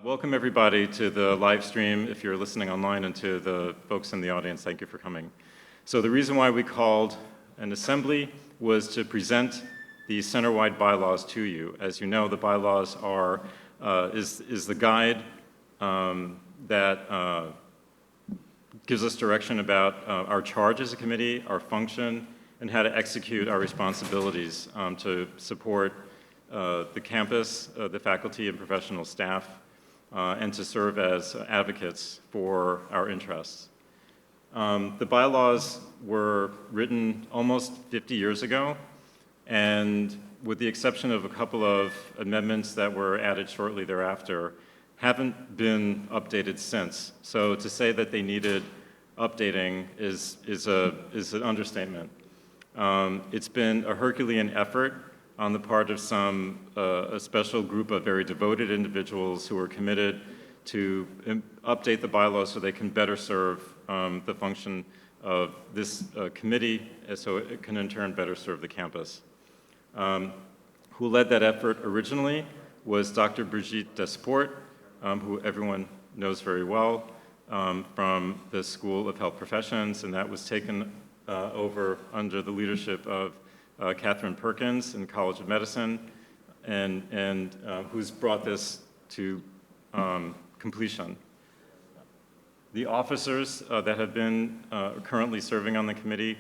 Welcome everybody to the live stream, if you're listening online, and to the folks in the audience, thank you for coming. So the reason why we called an assembly was to present the center-wide bylaws to you. As you know, the bylaws are, is the guide that gives us direction about our charge as a committee, our function, and how to execute our responsibilities to support the campus, the faculty and professional staff, and to serve as advocates for our interests. The bylaws were written almost 50 years ago, and with the exception of a couple of amendments that were added shortly thereafter, haven't been updated since. So to say that they needed updating is an understatement. It's been a Herculean effort on the part of a special group of very devoted individuals who are committed to update the bylaws so they can better serve the function of this committee, so it can in turn better serve the campus. Who led that effort originally was Dr. Brigitte Desport, who everyone knows very well from the School of Health Professions, and that was taken over under the leadership of Catherine Perkins in College of Medicine, and who's brought this to completion. The officers that have been currently serving on the committee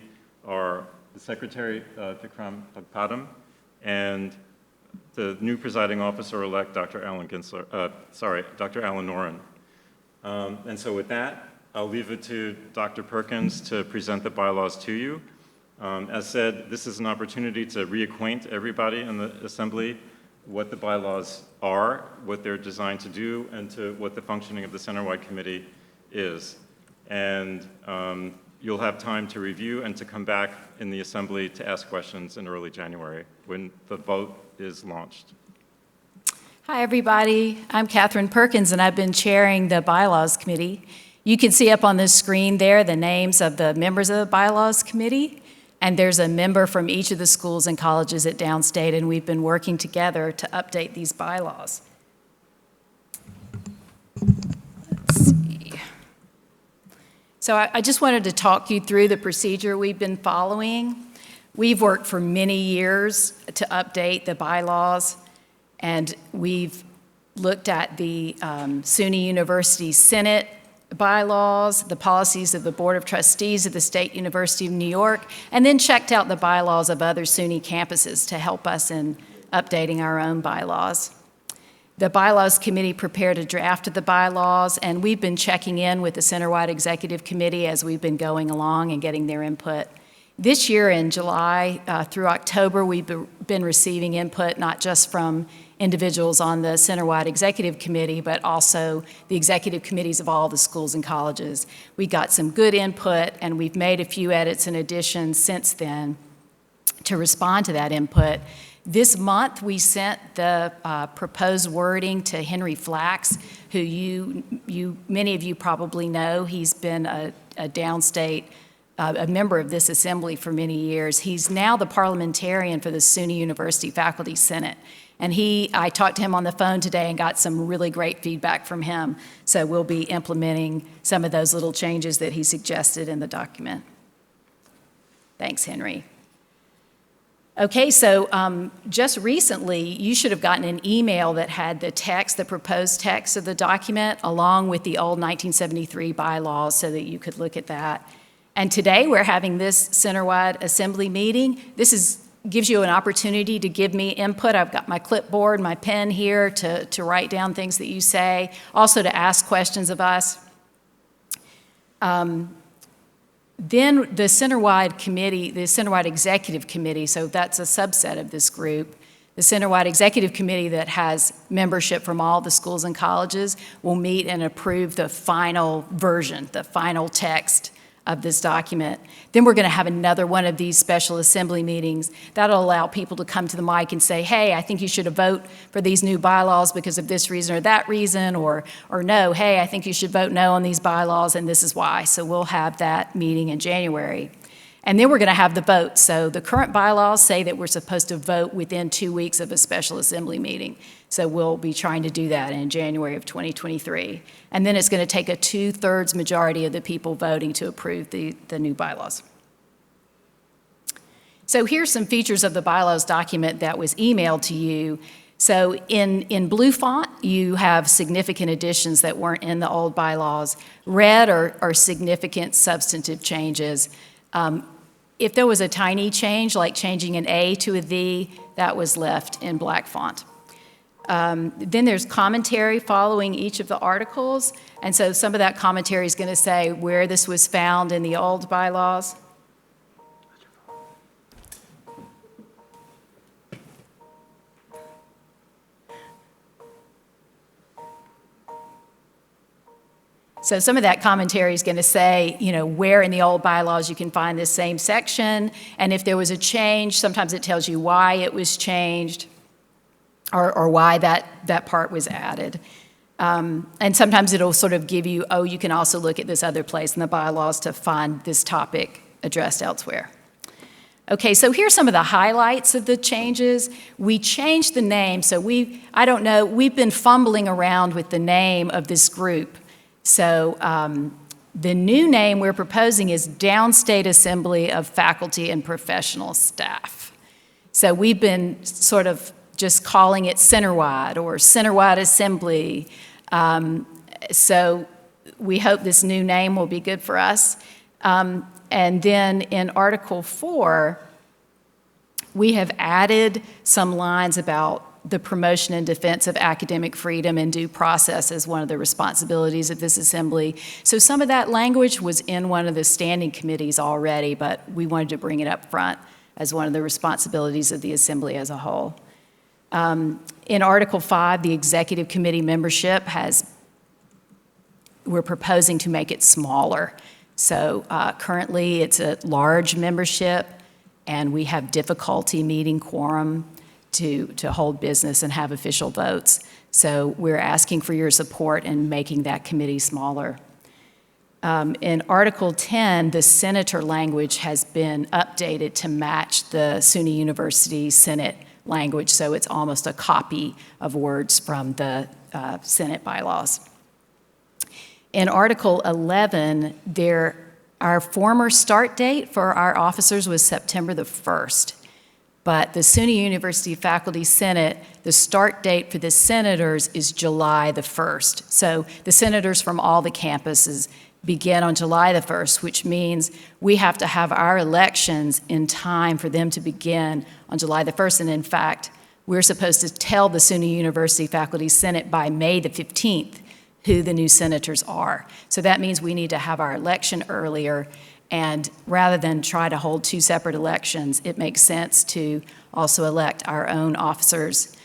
are the Secretary, Vikram Bhagpadam, and the new presiding officer-elect, Dr. Alan Noren. And so with that, I'll leave it to Dr. Perkins to present the bylaws to you. As said, this is an opportunity to reacquaint everybody in the Assembly what the bylaws are, what they're designed to do, and to what the functioning of the Center-wide Committee is. And you'll have time to review and to come back in the Assembly to ask questions in early January when the vote is launched. Hi, everybody. I'm Catherine Perkins, and I've been chairing the Bylaws Committee. You can see up on the screen there the names of the members of the Bylaws Committee. And there's a member from each of the schools and colleges at Downstate, and we've been working together to update these bylaws. Let's see. So I just wanted to talk you through the procedure we've been following. We've worked for many years to update the bylaws, and we've looked at the SUNY University Senate bylaws, the policies of the Board of Trustees of the State University of New York, and then checked out the bylaws of other SUNY campuses to help us in updating our own bylaws. The Bylaws Committee prepared a draft of the bylaws, and we've been checking in with the Center-wide Executive Committee as we've been going along and getting their input. This year in July through October, we've been receiving input not just from individuals on the Center-wide Executive Committee, but also the executive committees of all the schools and colleges. We got some good input, and we've made a few edits and additions since then to respond to that input. This month, we sent the proposed wording to Henry Flax, who many of you probably know. He's been a Downstate a member of this assembly for many years. He's now the parliamentarian for the SUNY University Faculty Senate. And I talked to him on the phone today and got some really great feedback from him. So we'll be implementing some of those little changes that he suggested in the document. Thanks, Henry. Okay, so just recently, you should have gotten an email that had the proposed text of the document, along with the old 1973 bylaws so that you could look at that. And today, we're having this center-wide assembly meeting. This gives you an opportunity to give me input. I've got my clipboard, my pen here to write down things that you say, also to ask questions of us. Then the Center-wide Committee, the Center-wide Executive Committee, so that's a subset of this group. The Center-wide Executive Committee that has membership from all the schools and colleges will meet and approve the final version, the final text of this document. Then we're going to have another one of these special assembly meetings. That'll allow people to come to the mic and say, hey, I think you should vote for these new bylaws because of this reason or that reason, or no, hey, I think you should vote no on these bylaws and this is why. So we'll have that meeting in January. And then we're going to have the vote. So the current bylaws say that we're supposed to vote within 2 weeks of a special assembly meeting. So we'll be trying to do that in January of 2023. And then it's going to take a 2/3 majority of the people voting to approve the new bylaws. So here's some features of the bylaws document that was emailed to you. So in blue font, you have significant additions that weren't in the old bylaws. Red are significant substantive changes. If there was a tiny change, like changing an A to a V, that was left in black font. Then there's commentary following each of the articles. And so some of that commentary is going to say where this was found in the old bylaws. So some of that commentary is going to say, where in the old bylaws you can find this same section. And if there was a change, sometimes it tells you why it was changed or why that part was added. And sometimes it'll sort of give you, you can also look at this other place in the bylaws to find this topic addressed elsewhere. Okay, so here's some of the highlights of the changes. We changed the name, so we've been fumbling around with the name of this group. So the new name we're proposing is Downstate Assembly of Faculty and Professional Staff. So we've been sort of just calling it Centerwide or Centerwide Assembly. So we hope this new name will be good for us. And then in Article 4, we have added some lines about the promotion and defense of academic freedom and due process as one of the responsibilities of this assembly. So some of that language was in one of the standing committees already, but we wanted to bring it up front as one of the responsibilities of the assembly as a whole. In Article 5, the executive committee membership we're proposing to make it smaller. So currently it's a large membership and we have difficulty meeting quorum to hold business and have official votes. So we're asking for your support in making that committee smaller. In Article 10, the senator language has been updated to match the SUNY University Senate language, so it's almost a copy of words from the Senate bylaws. In Article 11, our former start date for our officers was September the 1st. But the SUNY University Faculty Senate, the start date for the senators is July the 1st. So the senators from all the campuses begin on July the 1st, which means we have to have our elections in time for them to begin on July the 1st. And in fact, we're supposed to tell the SUNY University Faculty Senate by May the 15th who the new senators are. So that means we need to have our election earlier. And rather than try to hold two separate elections, it makes sense to also elect our own officers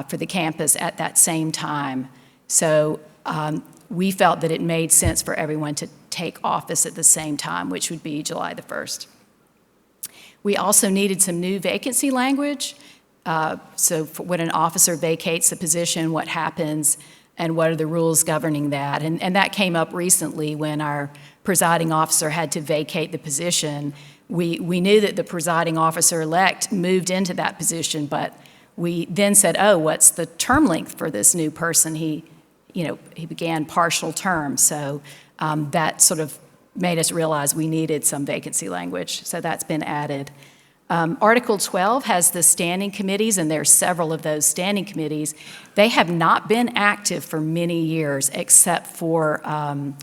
for the campus at that same time. So we felt that it made sense for everyone to take office at the same time, which would be July the 1st. We also needed some new vacancy language. So when an officer vacates a position, what happens and what are the rules governing that? And that came up recently when our presiding officer had to vacate the position. We knew that the presiding officer-elect moved into that position, but we then said, what's the term length for this new person? He began partial term, so that sort of made us realize we needed some vacancy language, so that's been added. Article 12 has the standing committees, and there are several of those standing committees. They have not been active for many years except for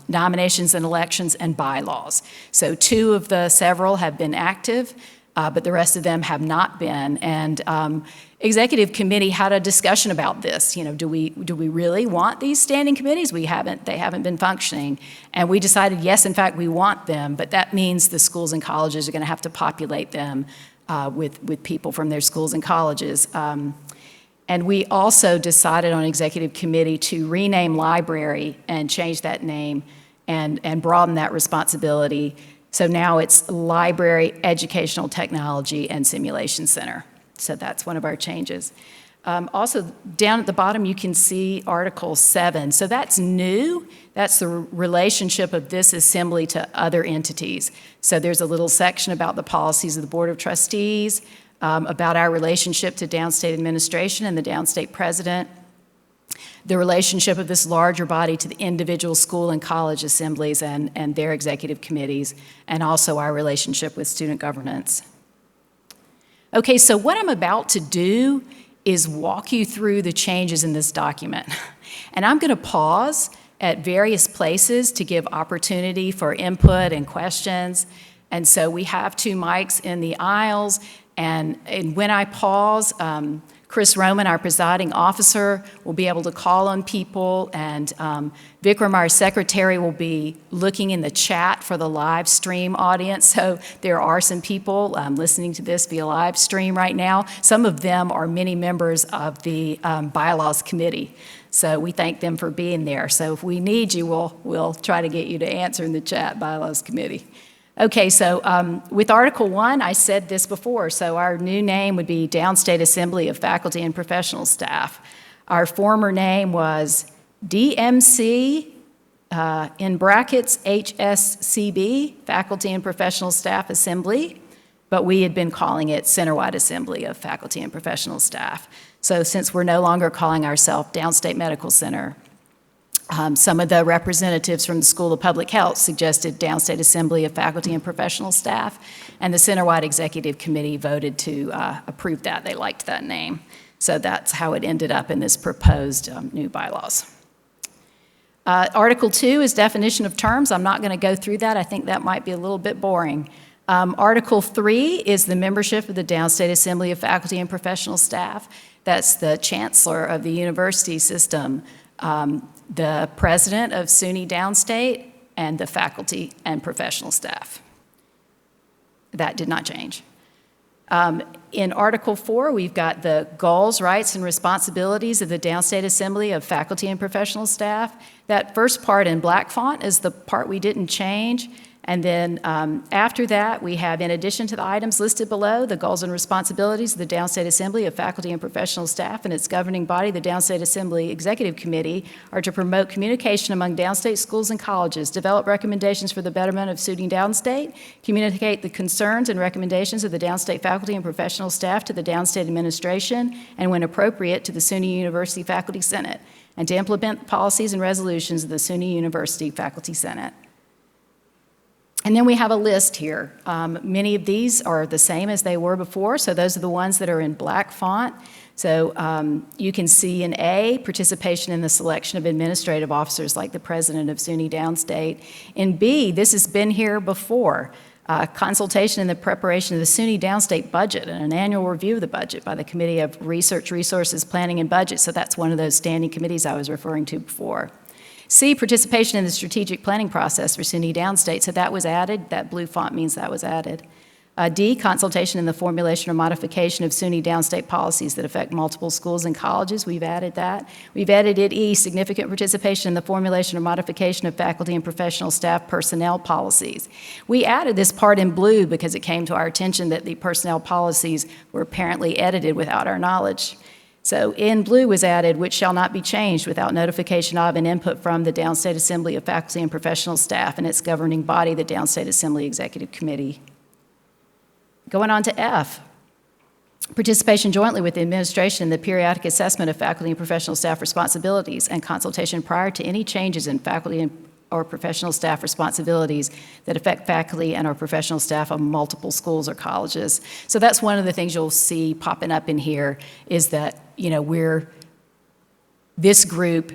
nominations and elections and bylaws. So 2 of the several have been active, but the rest of them have not been. And executive committee had a discussion about this. Do we really want these standing committees? They haven't been functioning. And we decided, yes, in fact, we want them, but that means the schools and colleges are going to have to populate them with people from their schools and colleges. And we also decided on executive committee to rename library and change that name and broaden that responsibility. So now it's Library, Educational Technology, and Simulation Center. So that's one of our changes. Also, down at the bottom, you can see Article 7. So that's new. That's the relationship of this assembly to other entities. So there's a little section about the policies of the Board of Trustees, about our relationship to Downstate administration and the Downstate president, the relationship of this larger body to the individual school and college assemblies and their executive committees, and also our relationship with student governance. Okay, so what I'm about to do is walk you through the changes in this document. And I'm going to pause at various places to give opportunity for input and questions. And so we have 2 mics in the aisles, and when I pause, Chris Roman, our presiding officer, will be able to call on people, and Vikram, our secretary, will be looking in the chat for the live stream audience. So there are some people listening to this via live stream right now. Some of them are many members of the BYLAWS committee. So we thank them for being there. So if we need you, we'll try to get you to answer in the chat, BYLAWS committee. Okay, so with Article 1, I said this before, so our new name would be Downstate Assembly of Faculty and Professional Staff. Our former name was DMC, in brackets, HSCB, Faculty and Professional Staff Assembly, but we had been calling it Centerwide Assembly of Faculty and Professional Staff. So since we're no longer calling ourselves Downstate Medical Center, some of the representatives from the School of Public Health suggested Downstate Assembly of Faculty and Professional Staff, and the Centerwide Executive Committee voted to approve that. They liked that name. So that's how it ended up in this proposed new bylaws. Article 2 is definition of terms. I'm not going to go through that. I think that might be a little bit boring. Article 3 is the membership of the Downstate Assembly of Faculty and Professional Staff. That's the chancellor of the university system, the president of SUNY Downstate, and the faculty and professional staff. That did not change. In Article 4, we've got the goals, rights, and responsibilities of the Downstate Assembly of Faculty and Professional Staff. That first part in black font is the part we didn't change. And then after that, we have, in addition to the items listed below, the goals and responsibilities of the Downstate Assembly of Faculty and Professional Staff and its governing body, the Downstate Assembly Executive Committee, are to promote communication among downstate schools and colleges, develop recommendations for the betterment of SUNY Downstate, communicate the concerns and recommendations of the Downstate faculty and professional staff to the Downstate administration, and when appropriate, to the SUNY University Faculty Senate, and to implement the policies and resolutions of the SUNY University Faculty Senate. And then we have a list here. Many of these are the same as they were before, so those are the ones that are in black font. So you can see in A, participation in the selection of administrative officers like the president of SUNY Downstate. In B, this has been here before, consultation in the preparation of the SUNY Downstate budget and an annual review of the budget by the Committee of Research, Resources, Planning, and Budget. So that's one of those standing committees I was referring to before. C, participation in the strategic planning process for SUNY Downstate. So that was added. That blue font means that was added. D, consultation in the formulation or modification of SUNY Downstate policies that affect multiple schools and colleges. We've added that. We've added E, significant participation in the formulation or modification of faculty and professional staff personnel policies. We added this part in blue because it came to our attention that the personnel policies were apparently edited without our knowledge. So in blue was added, which shall not be changed without notification of and input from the Downstate Assembly of Faculty and Professional Staff and its governing body, the Downstate Assembly Executive Committee. Going on to F, participation jointly with the administration in the periodic assessment of faculty and professional staff responsibilities and consultation prior to any changes in faculty or professional staff responsibilities that affect faculty and or professional staff of multiple schools or colleges. So that's one of the things you'll see popping up in here is that, you know, this group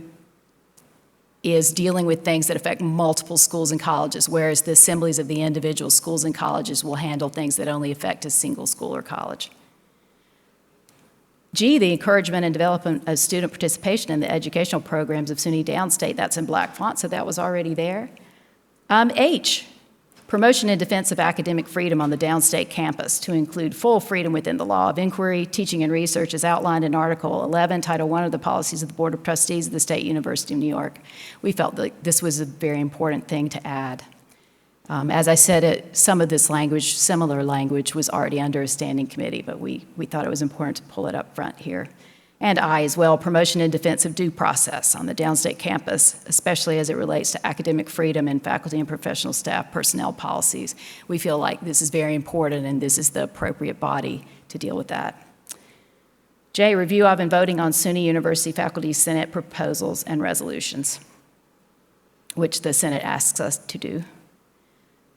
is dealing with things that affect multiple schools and colleges, whereas the assemblies of the individual schools and colleges will handle things that only affect a single school or college. G, the encouragement and development of student participation in the educational programs of SUNY Downstate. That's in black font, so that was already there. H, promotion and defense of academic freedom on the Downstate campus to include full freedom within the law of inquiry, teaching, and research as outlined in Article 11, Title I of the Policies of the Board of Trustees of the State University of New York. We felt that this was a very important thing to add. As I said, some of this language, similar language, was already under a standing committee, but we thought it was important to pull it up front here. And I as well, promotion and defense of due process on the Downstate campus, especially as it relates to academic freedom and faculty and professional staff personnel policies. We feel like this is very important and this is the appropriate body to deal with that. J, review of and voting on SUNY University Faculty Senate proposals and resolutions, which the Senate asks us to do.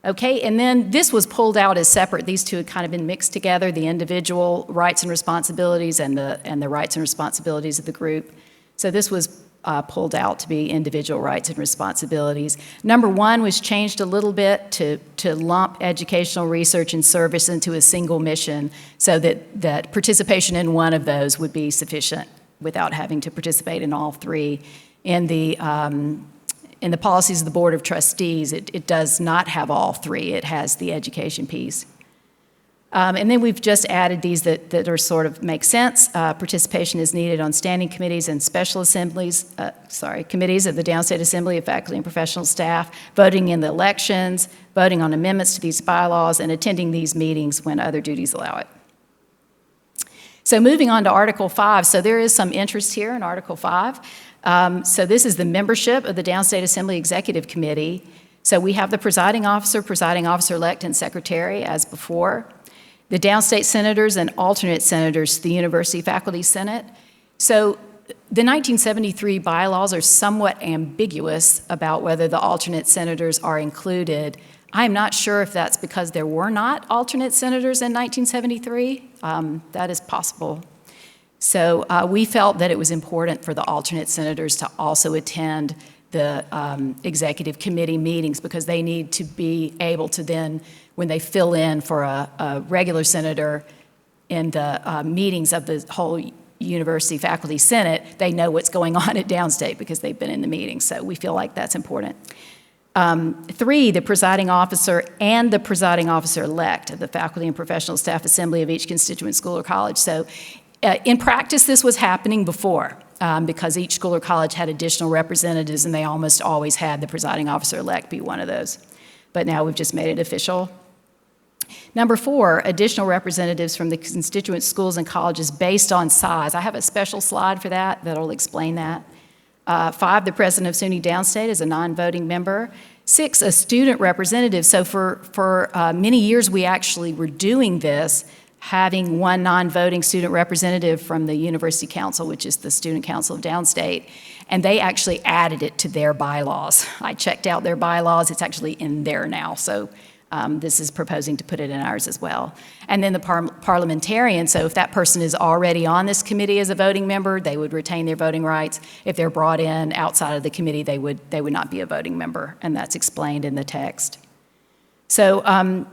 Okay, and then this was pulled out as separate. These two had kind of been mixed together, the individual rights and responsibilities and the rights and responsibilities of the group. So this was pulled out to be individual rights and responsibilities. Number 1 was changed a little bit to lump educational research and service into a single mission so that participation in one of those would be sufficient without having to participate in all three. In the policies of the Board of Trustees, it does not have all three. It has the education piece. And then we've just added these that are sort of make sense. Participation is needed on standing committees and special assemblies, committees of the Downstate Assembly of Faculty and Professional Staff, voting in the elections, voting on amendments to these bylaws, and attending these meetings when other duties allow it. So moving on to Article 5. So there is some interest here in Article 5. So this is the membership of the Downstate Assembly Executive Committee. So we have the presiding officer-elect, and secretary as before. The downstate senators and alternate senators to the University Faculty Senate. So the 1973 bylaws are somewhat ambiguous about whether the alternate senators are included. I'm not sure if that's because there were not alternate senators in 1973. That is possible. So we felt that it was important for the alternate senators to also attend the executive committee meetings because they need to be able to then, when they fill in for a regular senator in the meetings of the whole University Faculty Senate, they know what's going on at Downstate because they've been in the meetings. So we feel like that's important. 3, the presiding officer and the presiding officer-elect of the Faculty and Professional Staff Assembly of each constituent school or college. So in practice, this was happening before because each school or college had additional representatives and they almost always had the presiding officer-elect be one of those. But now we've just made it official. Number 4, additional representatives from the constituent schools and colleges based on size. I have a special slide for that that'll explain that. 5, the president of SUNY Downstate is a non-voting member. 6, a student representative. So for many years, we actually were doing this, having one non-voting student representative from the University Council, which is the Student Council of Downstate, and they actually added it to their bylaws. I checked out their bylaws. It's actually in there now, so this is proposing to put it in ours as well. And then the parliamentarian, so if that person is already on this committee as a voting member, they would retain their voting rights. If they're brought in outside of the committee, they would not be a voting member, and that's explained in the text. So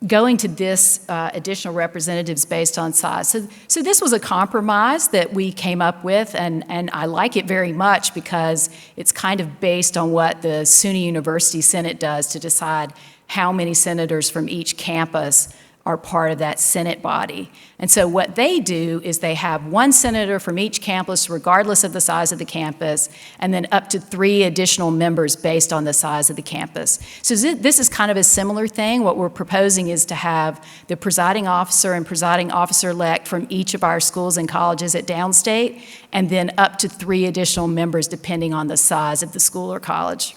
going to this additional representatives based on size. So this was a compromise that we came up with, and I like it very much because it's kind of based on what the SUNY University Senate does to decide how many senators from each campus are part of that Senate body. And so what they do is they have one senator from each campus, regardless of the size of the campus, and then up to 3 additional members based on the size of the campus. So this is kind of a similar thing. What we're proposing is to have the presiding officer and presiding officer-elect from each of our schools and colleges at Downstate, and then up to 3 additional members depending on the size of the school or college.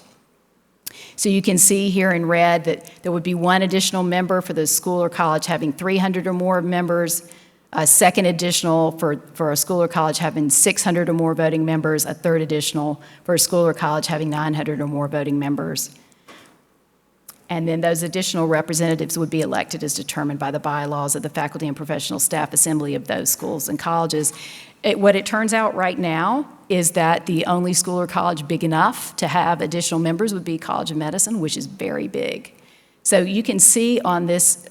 So you can see here in red that there would be 1 additional member for the school or college having 300 or more members, a 2nd additional for a school or college having 600 or more voting members, a 3rd additional for a school or college having 900 or more voting members. And then those additional representatives would be elected as determined by the bylaws of the Faculty and Professional Staff Assembly of those schools and colleges. What it turns out right now is that the only school or college big enough to have additional members would be College of Medicine, which is very big. So you can see on this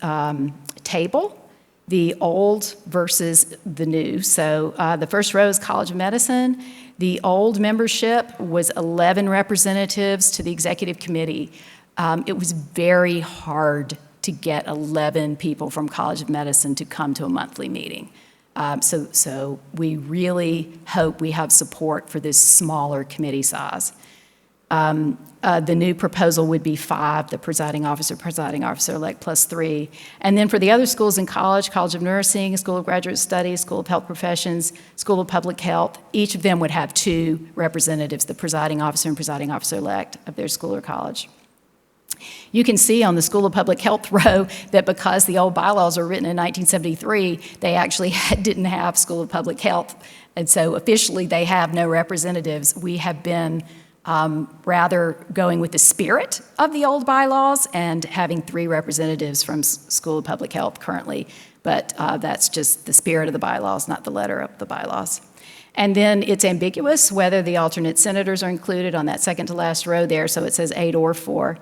table the old versus the new. So the first row is College of Medicine. The old membership was 11 representatives to the executive committee. It was very hard to get 11 people from College of Medicine to come to a monthly meeting. So we really hope we have support for this smaller committee size. The new proposal would be 5, the presiding officer-elect plus 3. And then for the other schools in college, College of Nursing, School of Graduate Studies, School of Health Professions, School of Public Health, each of them would have 2 representatives, the presiding officer and presiding officer-elect of their school or college. You can see on the School of Public Health row that because the old bylaws were written in 1973, they actually didn't have School of Public Health. And so officially they have no representatives. We have been rather going with the spirit of the old bylaws and having 3 representatives from School of Public Health currently. But that's just the spirit of the bylaws, not the letter of the bylaws. And then it's ambiguous whether the alternate senators are included on that second to last row there, so it says 8 or 4.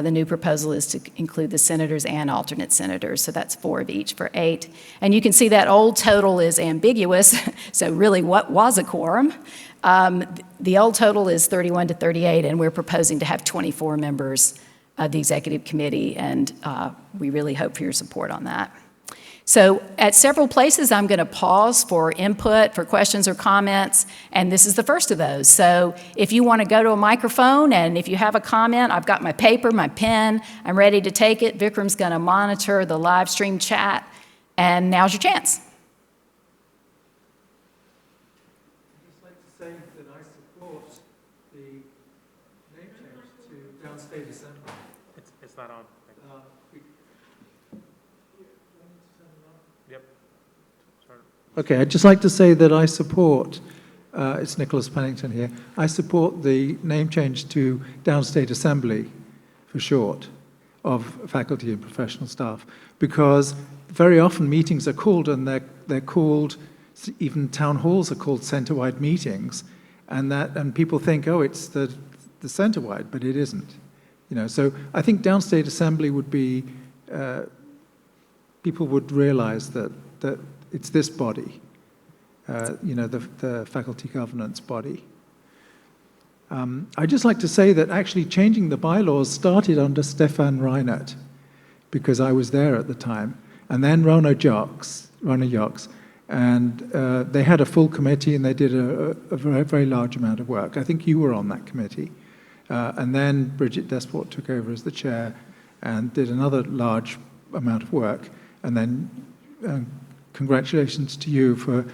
The new proposal is to include the senators and alternate senators, so that's 4 of each for 8. And you can see that old total is ambiguous, so really what was a quorum? The old total is 31 to 38, and we're proposing to have 24 members of the executive committee, and we really hope for your support on that. So at several places, I'm going to pause for input, for questions or comments, and this is the first of those. So if you want to go to a microphone and if you have a comment, I've got my paper, my pen, I'm ready to take it. Vikram's going to monitor the live stream chat, and now's your chance. I'd just like to say that I support the name change to Downstate Assembly. It's not on. Yep. Sorry. Okay, I'd just like to say that I support, it's Nicholas Pennington here, I support the name change to Downstate Assembly, for short, of faculty and professional staff, because very often meetings are called, and they're called, even town halls are called centre-wide meetings, and people think, oh, it's the centre-wide, but it isn't. You know, so I think Downstate Assembly would be, people would realize that it's this body, you know, the faculty governance body. I'd just like to say that actually changing the bylaws started under Stefan Reinert, because I was there at the time, and then Rona Jocks, and they had a full committee, and they did a very, very large amount of work. I think you were on that committee. And then Bridget Desport took over as the chair and did another large amount of work. And then congratulations to you for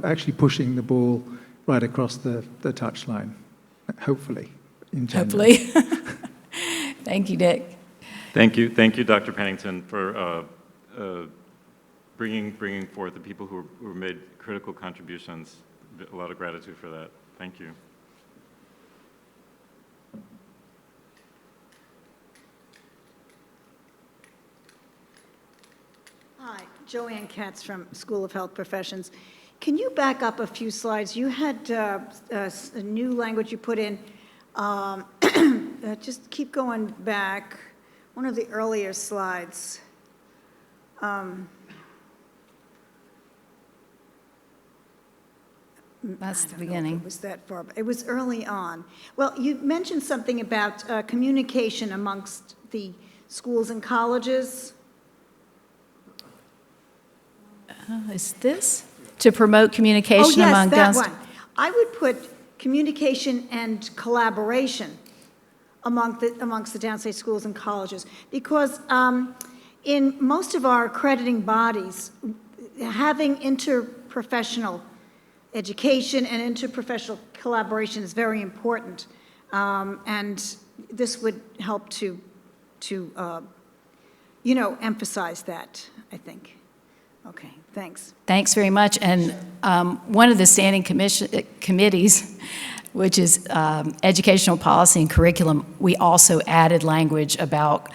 actually pushing the ball right across the touchline, hopefully, in January. Hopefully. Thank you, Dick. Thank you, Dr. Pennington, for bringing forth the people who made critical contributions. A lot of gratitude for that. Thank you. Hi, Joanne Katz from School of Health Professions. Can you back up a few slides? You had a new language you put in. Just keep going back. One of the earlier slides. That's the beginning. It was that far, but it was early on. Well, you mentioned something about communication amongst the schools and colleges. Is this? To promote communication among Oh, yes, downstate. that one. I would put communication and collaboration amongst the downstate schools and colleges, because in most of our accrediting bodies, having interprofessional education and interprofessional collaboration is very important, and this would help to emphasize that, I think. Okay, thanks. Thanks very much. And one of the standing committees, which is educational policy and curriculum, we also added language about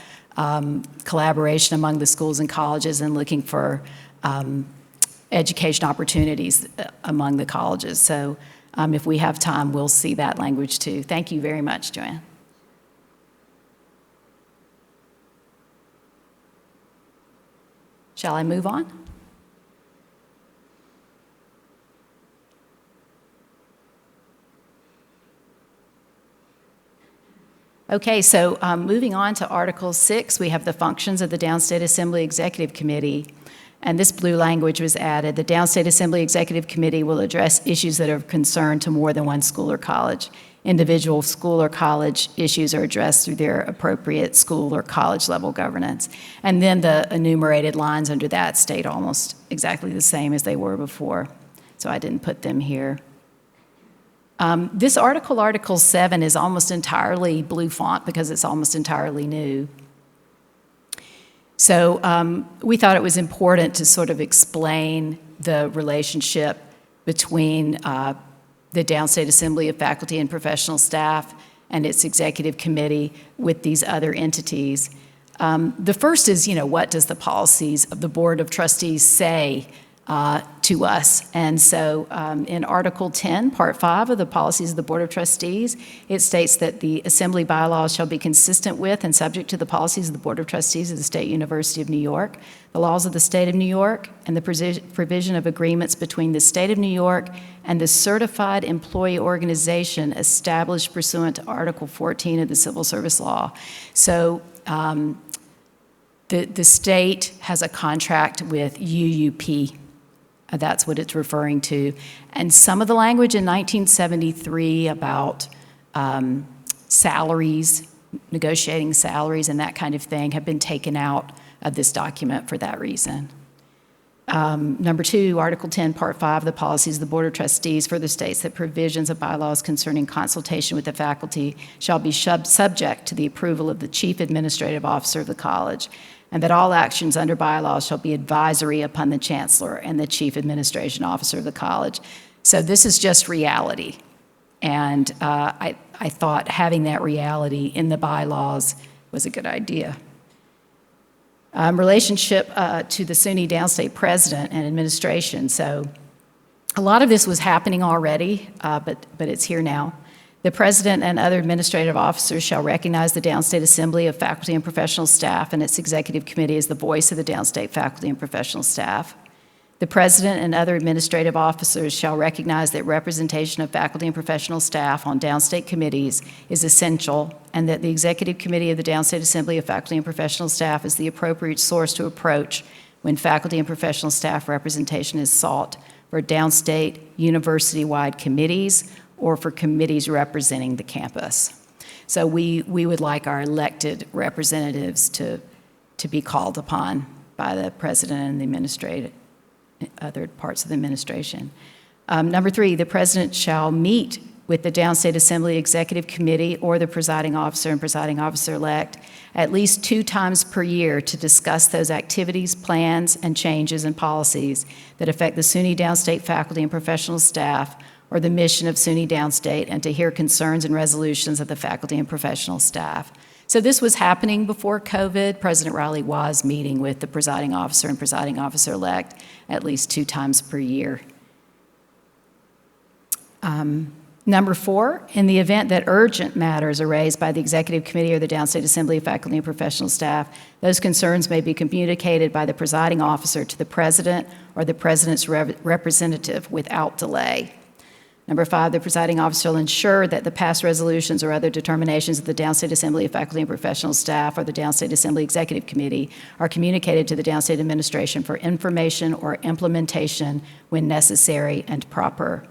collaboration among the schools and colleges and looking for education opportunities among the colleges. So if we have time, we'll see that language too. Thank you very much, Joanne. Shall I move on? Okay, so moving on to Article 6, we have the functions of the Downstate Assembly Executive Committee. and this blue language was added. The Downstate Assembly Executive Committee will address issues that are of concern to more than one school or college. Individual school or college issues are addressed through their appropriate school or college level governance. And then the enumerated lines under that state almost exactly the same as they were before. So I didn't put them here. This article, Article 7, is almost entirely blue font because it's almost entirely new. So we thought it was important to sort of explain the relationship between the Downstate Assembly of Faculty and Professional Staff and its executive committee with these other entities. The first is, what does the policies of the Board of Trustees say to us? And so in Article 10, Part 5 of the policies of the Board of Trustees, it states that the Assembly bylaws shall be consistent with and subject to the policies of the Board of Trustees of the State University of New York, the laws of the State of New York, and the provision of agreements between the State of New York and the certified employee organization established pursuant to Article 14 of the Civil Service Law. So the state has a contract with UUP. That's what it's referring to. And some of the language in 1973 about salaries, negotiating salaries and that kind of thing have been taken out of this document for that reason. Number 2, Article 10, Part 5 of the policies of the Board of Trustees further states that provisions of bylaws concerning consultation with the faculty shall be subject to the approval of the Chief Administrative Officer of the college, and that all actions under bylaws shall be advisory upon the Chancellor and the Chief Administration Officer of the college. So this is just reality. And I thought having that reality in the bylaws was a good idea. Relationship to the SUNY Downstate President and Administration. So a lot of this was happening already, but it's here now. The President and other administrative officers shall recognize the Downstate Assembly of Faculty and Professional Staff and its Executive Committee as the voice of the Downstate Faculty and Professional Staff. The President and other administrative officers shall recognize that representation of faculty and professional staff on downstate committees is essential, and that the Executive Committee of the Downstate Assembly of Faculty and Professional Staff is the appropriate source to approach when faculty and professional staff representation is sought for downstate university-wide committees or for committees representing the campus. So we would like our elected representatives to be called upon by the President and the other parts of the administration. Number 3, the President shall meet with the Downstate Assembly Executive Committee or the presiding officer and presiding officer-elect at least 2 times per year to discuss those activities, plans, and changes and policies that affect the SUNY Downstate faculty and professional staff or the mission of SUNY Downstate, and to hear concerns and resolutions of the faculty and professional staff. So this was happening before COVID. President Riley was meeting with the presiding officer and presiding officer-elect at least 2 times per year. Number 4, in the event that urgent matters are raised by the Executive Committee or the Downstate Assembly of Faculty and Professional Staff, those concerns may be communicated by the presiding officer to the President or the President's representative without delay. Number 5, the presiding officer will ensure that the past resolutions or other determinations of the Downstate Assembly of Faculty and Professional Staff or the Downstate Assembly Executive Committee are communicated to the Downstate Administration for information or implementation when necessary and proper.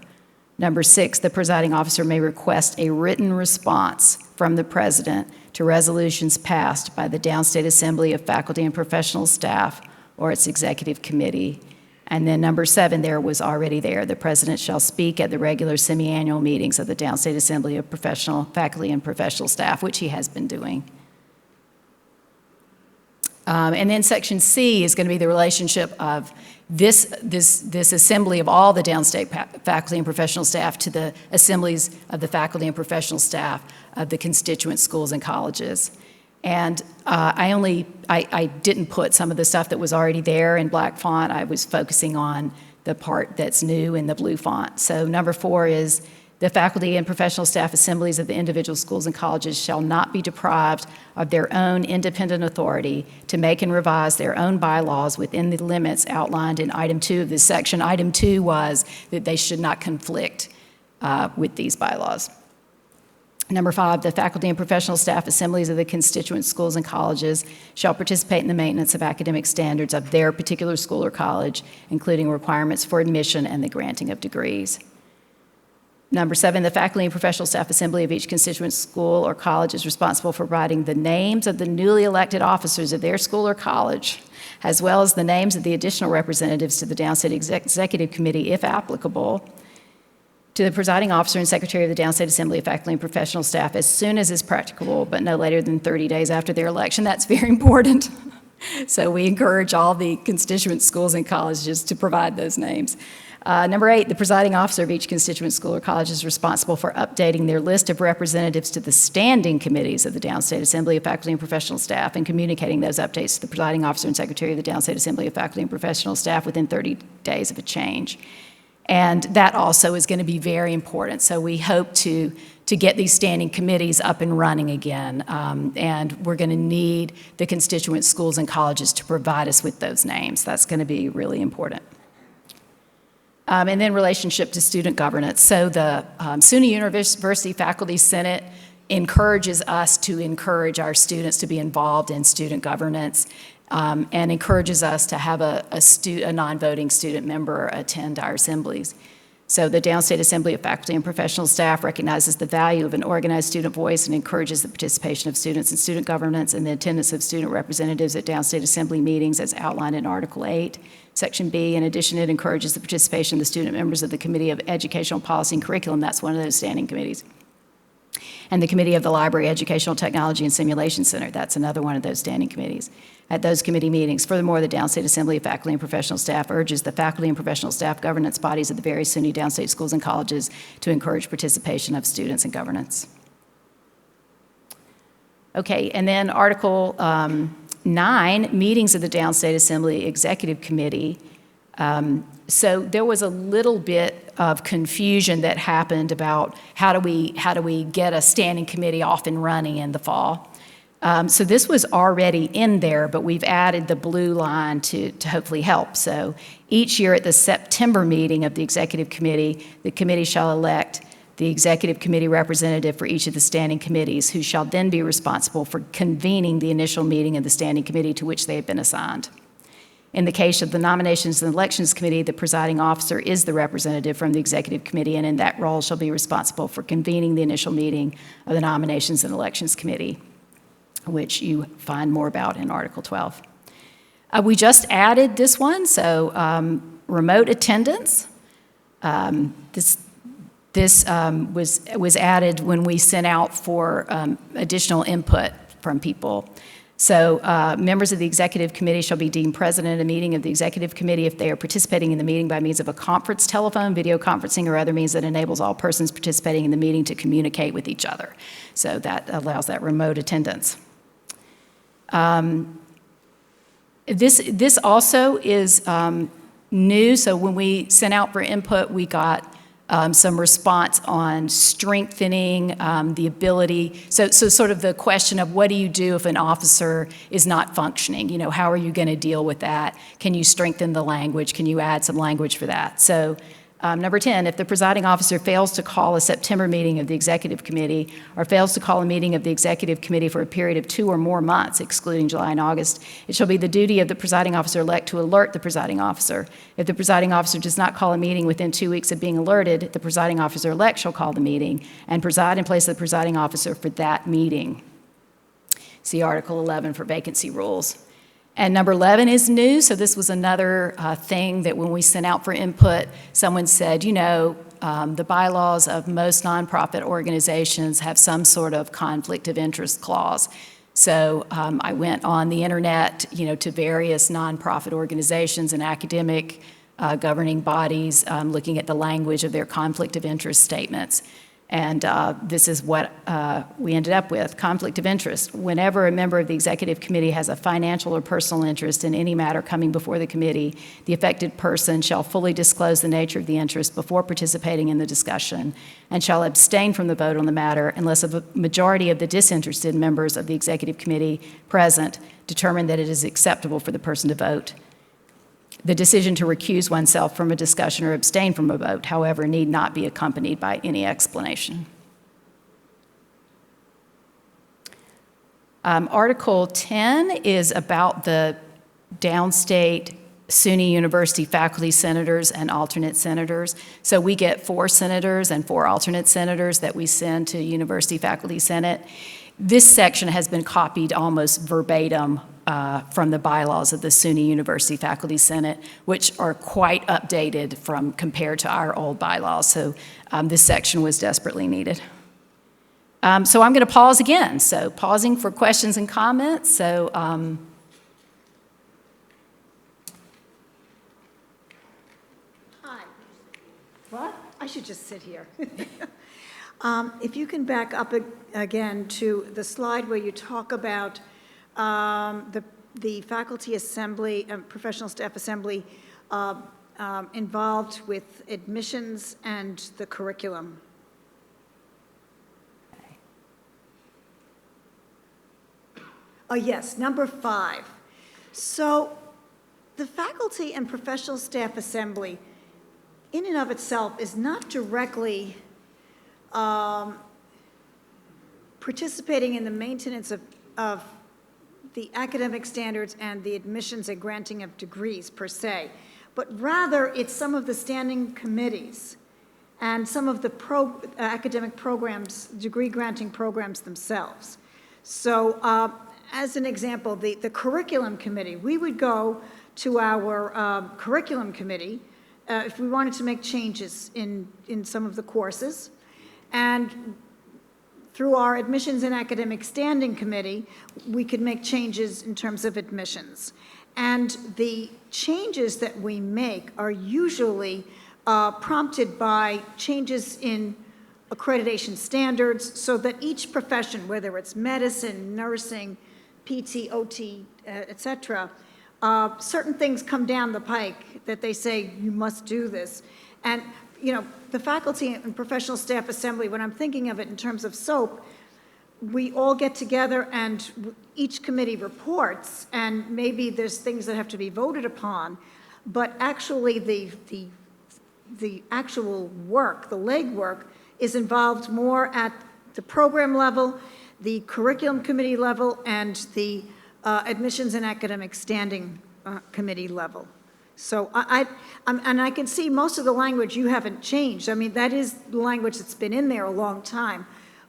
Number 6, the presiding officer may request a written response from the President to resolutions passed by the Downstate Assembly of Faculty and Professional Staff or its Executive Committee. And then number 7, there was already there. The President shall speak at the regular semi-annual meetings of the Downstate Assembly of Faculty and Professional Staff, which he has been doing. And then Section C is going to be the relationship of this assembly of all the downstate faculty and professional staff to the assemblies of the faculty and professional staff of the constituent schools and colleges. And I didn't put some of the stuff that was already there in black font. I was focusing on the part that's new in the blue font. So number 4 is the faculty and professional staff assemblies of the individual schools and colleges shall not be deprived of their own independent authority to make and revise their own bylaws within the limits outlined in Item 2 of this section. Item 2 was that they should not conflict with these bylaws. Number 5, the faculty and professional staff assemblies of the constituent schools and colleges shall participate in the maintenance of academic standards of their particular school or college, including requirements for admission and the granting of degrees. Number 7, the faculty and professional staff assembly of each constituent school or college is responsible for providing the names of the newly elected officers of their school or college, as well as the names of the additional representatives to the Downstate Executive Committee, if applicable, to the presiding officer and secretary of the Downstate Assembly of Faculty and Professional Staff as soon as is practicable, but no later than 30 days after their election. That's very important. So we encourage all the constituent schools and colleges to provide those names. Number 8, the presiding officer of each constituent school or college is responsible for updating their list of representatives to the standing committees of the Downstate Assembly of Faculty and Professional Staff and communicating those updates to the presiding officer and secretary of the Downstate Assembly of Faculty and Professional Staff within 30 days of a change. And that also is going to be very important. So we hope to get these standing committees up and running again. And we're going to need the constituent schools and colleges to provide us with those names. That's going to be really important. And then relationship to student governance. So the SUNY University Faculty Senate encourages us to encourage our students to be involved in student governance and encourages us to have a non-voting student member attend our assemblies. So the Downstate Assembly of Faculty and Professional Staff recognizes the value of an organized student voice and encourages the participation of students in student governance and the attendance of student representatives at Downstate Assembly meetings as outlined in Article 8, Section B. In addition, it encourages the participation of the student members of the Committee of Educational Policy and Curriculum. That's one of those standing committees. And the Committee of the Library, Educational Technology, and Simulation Center. That's another one of those standing committees at those committee meetings. Furthermore, the Downstate Assembly of Faculty and Professional Staff urges the faculty and professional staff governance bodies of the various SUNY downstate schools and colleges to encourage participation of students in governance. Okay, and then Article 9, meetings of the Downstate Assembly Executive Committee. So there was a little bit of confusion that happened about how do we get a standing committee off and running in the fall. So this was already in there, but we've added the blue line to hopefully help. So each year at the September meeting of the Executive Committee, the committee shall elect the Executive Committee representative for each of the standing committees, who shall then be responsible for convening the initial meeting of the standing committee to which they have been assigned. In the case of the Nominations and Elections Committee, the presiding officer is the representative from the Executive Committee, and in that role shall be responsible for convening the initial meeting of the Nominations and Elections Committee, which you find more about in Article 12. We just added this one, so remote attendance. This was added when we sent out for additional input from people. So members of the Executive Committee shall be deemed present at a meeting of the Executive Committee if they are participating in the meeting by means of a conference, telephone, video conferencing, or other means that enables all persons participating in the meeting to communicate with each other. So that allows that remote attendance. This also is new. So when we sent out for input, we got some response on strengthening the ability. So sort of the question of what do you do if an officer is not functioning? You know, how are you going to deal with that? Can you strengthen the language? Can you add some language for that? So number 10, if the presiding officer fails to call a September meeting of the Executive Committee or fails to call a meeting of the Executive Committee for a period of 2 or more months, excluding July and August, it shall be the duty of the presiding officer-elect to alert the presiding officer. If the presiding officer does not call a meeting within 2 weeks of being alerted, the presiding officer-elect shall call the meeting and preside in place of the presiding officer for that meeting. See Article 11 for vacancy rules. And number 11 is new, so this was another thing that when we sent out for input, someone said, you know, the bylaws of most nonprofit organizations have some sort of conflict of interest clause. So I went on the internet, you know, to various nonprofit organizations and academic governing bodies, looking at the language of their conflict of interest statements. And this is what we ended up with. Conflict of interest. Whenever a member of the Executive Committee has a financial or personal interest in any matter coming before the committee, the affected person shall fully disclose the nature of the interest before participating in the discussion and shall abstain from the vote on the matter unless a majority of the disinterested members of the Executive Committee present determine that it is acceptable for the person to vote. The decision to recuse oneself from a discussion or abstain from a vote, however, need not be accompanied by any explanation. Article 10 is about the downstate SUNY University faculty senators and alternate senators. So we get 4 senators and 4 alternate senators that we send to University Faculty Senate. This section has been copied almost verbatim from the bylaws of the SUNY University Faculty Senate, which are quite updated from compared to our old bylaws. So this section was desperately needed. So I'm going to pause again. So pausing for questions and comments. So Hi. What? I should just sit here. If you can back up again to the slide where you talk about the faculty assembly, professional staff assembly involved with admissions and the curriculum. Oh, yes, number 5. So the faculty and professional staff assembly, in and of itself, is not directly participating in the maintenance of the academic standards and the admissions and granting of degrees per se, but rather it's some of the standing committees and some of the academic programs, degree granting programs themselves. So as an example, the curriculum committee, we would go to our curriculum committee if we wanted to make changes in some of the courses, and through our admissions and academic standing committee, we could make changes in terms of admissions. And the changes that we make are usually prompted by changes in accreditation standards so that each profession, whether it's medicine, nursing, PT, OT, et cetera, certain things come down the pike that they say, you must do this. And, you know, the faculty and professional staff assembly, when I'm thinking of it in terms of SOAP, we all get together and each committee reports, and maybe there's things that have to be voted upon, but actually the actual work, the legwork, is involved more at the program level, the curriculum committee level, and the admissions and academic standing committee level. So and I can see most of the language you haven't changed. I mean, that is the language that's been in there a long time.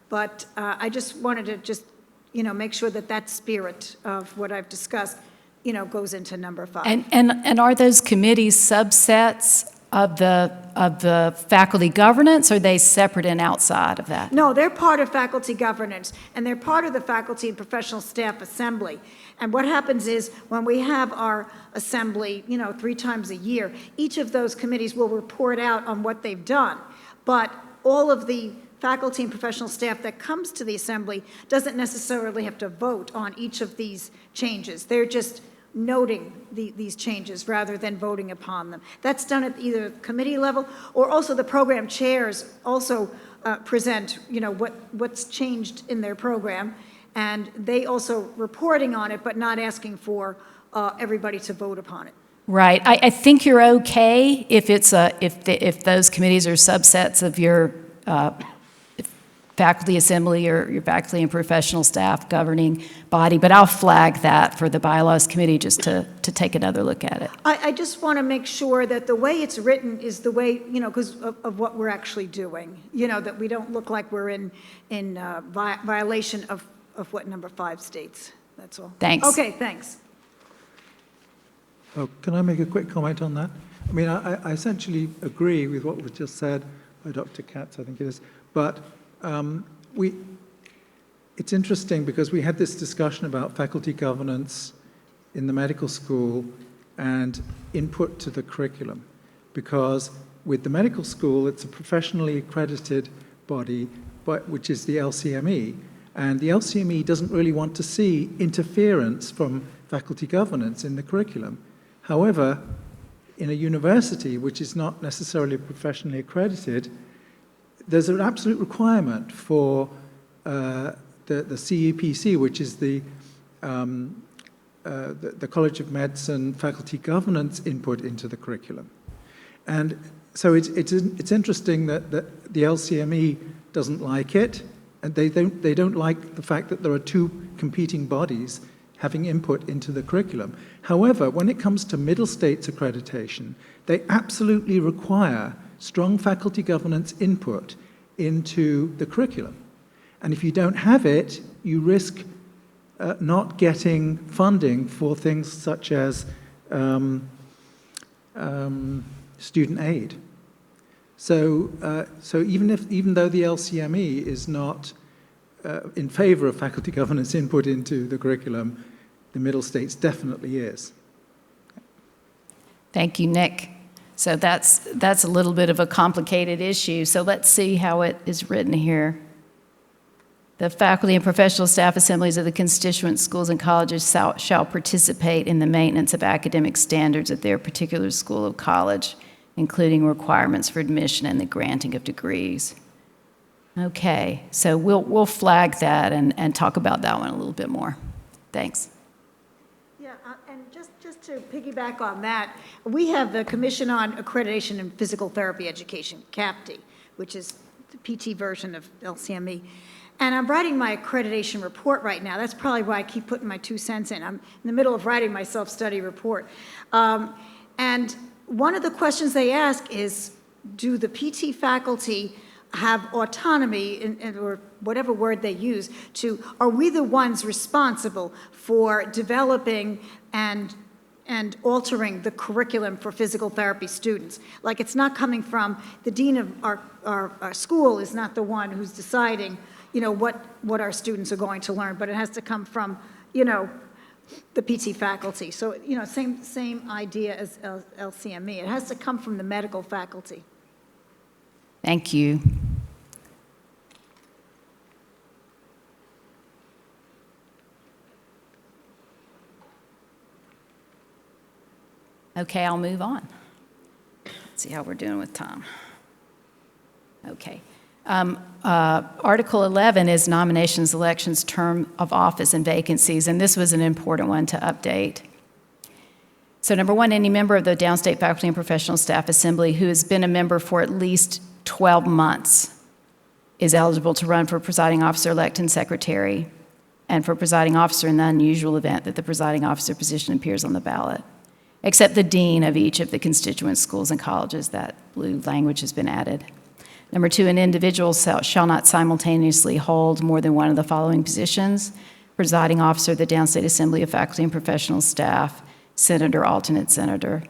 But I just wanted to just, you know, make sure that that spirit of what I've discussed, you know, goes into number 5. And are those committees subsets of the faculty governance, or are they separate and outside of that? No, they're part of faculty governance, and they're part of the faculty and professional staff assembly. And what happens is when we have our assembly, you know, 3 times a year, each of those committees will report out on what they've done. But all of the faculty and professional staff that comes to the assembly doesn't necessarily have to vote on each of these changes. They're just noting these changes rather than voting upon them. That's done at either committee level, or also the program chairs also present, you know, what's changed in their program, and they also reporting on it, but not asking for everybody to vote upon it. Right. I think you're okay if it's if those committees are subsets of your faculty assembly or your faculty and professional staff governing body, but I'll flag that for the bylaws committee just to take another look at it. I just want to make sure that the way it's written is the way, you know, because of what we're actually doing, you know, that we don't look like we're in violation of what number 5 states. That's all. Thanks. Okay, thanks. Oh, can I make a quick comment on that? I mean, I essentially agree with what was just said by Dr. Katz, I think it is, but it's interesting because we had this discussion about faculty governance in the medical school and input to the curriculum, because with the medical school, it's a professionally accredited body, which is the LCME, and the LCME doesn't really want to see interference from faculty governance in the curriculum. However, in a university, which is not necessarily professionally accredited, there's an absolute requirement for the CEPC, which is the College of Medicine faculty governance input into the curriculum. And so it's interesting that the LCME doesn't like it, and they don't like the fact that there are 2 competing bodies having input into the curriculum. However, when it comes to middle states accreditation, they absolutely require strong faculty governance input into the curriculum. And if you don't have it, you risk not getting funding for things such as student aid. So even though the LCME is not in favor of faculty governance input into the curriculum, the middle states definitely is. Thank you, Nick. So that's a little bit of a complicated issue. So let's see how it is written here. The faculty and professional staff assemblies of the constituent schools and colleges shall participate in the maintenance of academic standards at their particular school of college, including requirements for admission and the granting of degrees. Okay, so we'll flag that and talk about that one a little bit more. Thanks. Yeah, and just to piggyback on that, we have the Commission on Accreditation in Physical Therapy Education, CAPTE, which is the PT version of LCME. And I'm writing my accreditation report right now. That's probably why I keep putting my 2 cents in. I'm in the middle of writing my self-study report. And one of the questions they ask is, do the PT faculty have autonomy, or whatever word they use, are we the ones responsible for developing and altering the curriculum for physical therapy students? Like, it's not coming from, the dean of our school is not the one who's deciding, what our students are going to learn, but it has to come from, the PT faculty. So, same idea as LCME. It has to come from the medical faculty. Thank you. Okay, I'll move on. Let's see how we're doing with time. Okay. Article 11 is nominations, elections, term of office, and vacancies, and this was an important one to update. So number one, any member of the Downstate Faculty and Professional Staff Assembly who has been a member for at least 12 months is eligible to run for presiding officer-elect and secretary, and for presiding officer in the unusual event that the presiding officer position appears on the ballot, except the dean of each of the constituent schools and colleges. That blue language has been added. Number two, an individual shall not simultaneously hold more than one of the following positions: presiding officer of the Downstate Assembly of Faculty and Professional Staff, senator, alternate senator.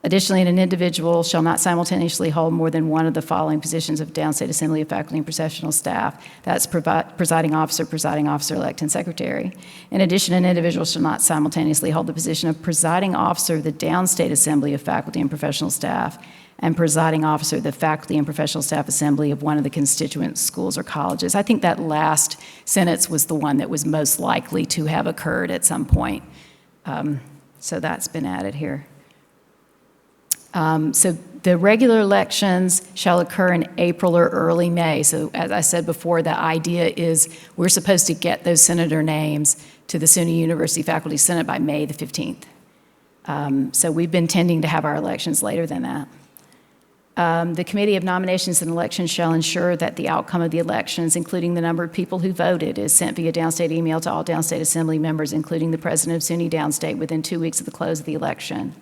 Additionally, an individual shall not simultaneously hold more than one of the following positions of Downstate Assembly of Faculty and Professional Staff. That's presiding officer-elect, and secretary. In addition, an individual shall not simultaneously hold the position of presiding officer of the Downstate Assembly of Faculty and Professional Staff and presiding officer of the Faculty and Professional Staff Assembly of one of the constituent schools or colleges. I think that last sentence was the one that was most likely to have occurred at some point. So that's been added here. So the regular elections shall occur in April or early May. So as I said before, the idea is we're supposed to get those senator names to the SUNY University Faculty Senate by May the 15th. So we've been tending to have our elections later than that. The Committee of Nominations and Elections shall ensure that the outcome of the elections, including the number of people who voted, is sent via Downstate email to all Downstate Assembly members, including the President of SUNY Downstate, within 2 weeks of the close of the election.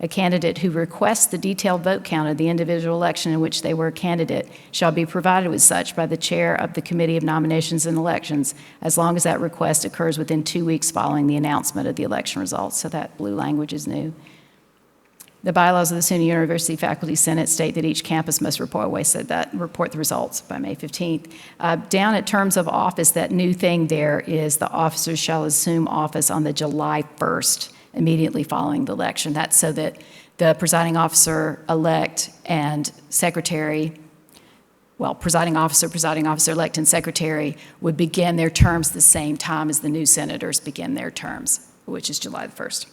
A candidate who requests the detailed vote count of the individual election in which they were a candidate shall be provided with such by the chair of the Committee of Nominations and Elections, as long as that request occurs within 2 weeks following the announcement of the election results. So that blue language is new. The bylaws of the SUNY University Faculty Senate state that each campus must report the results by May 15th. Down at terms of office, that new thing there is the officers shall assume office on the July 1st, immediately following the election. That's so that the presiding officer-elect and secretary, presiding officer-elect and secretary would begin their terms the same time as the new senators begin their terms, which is July the 1st.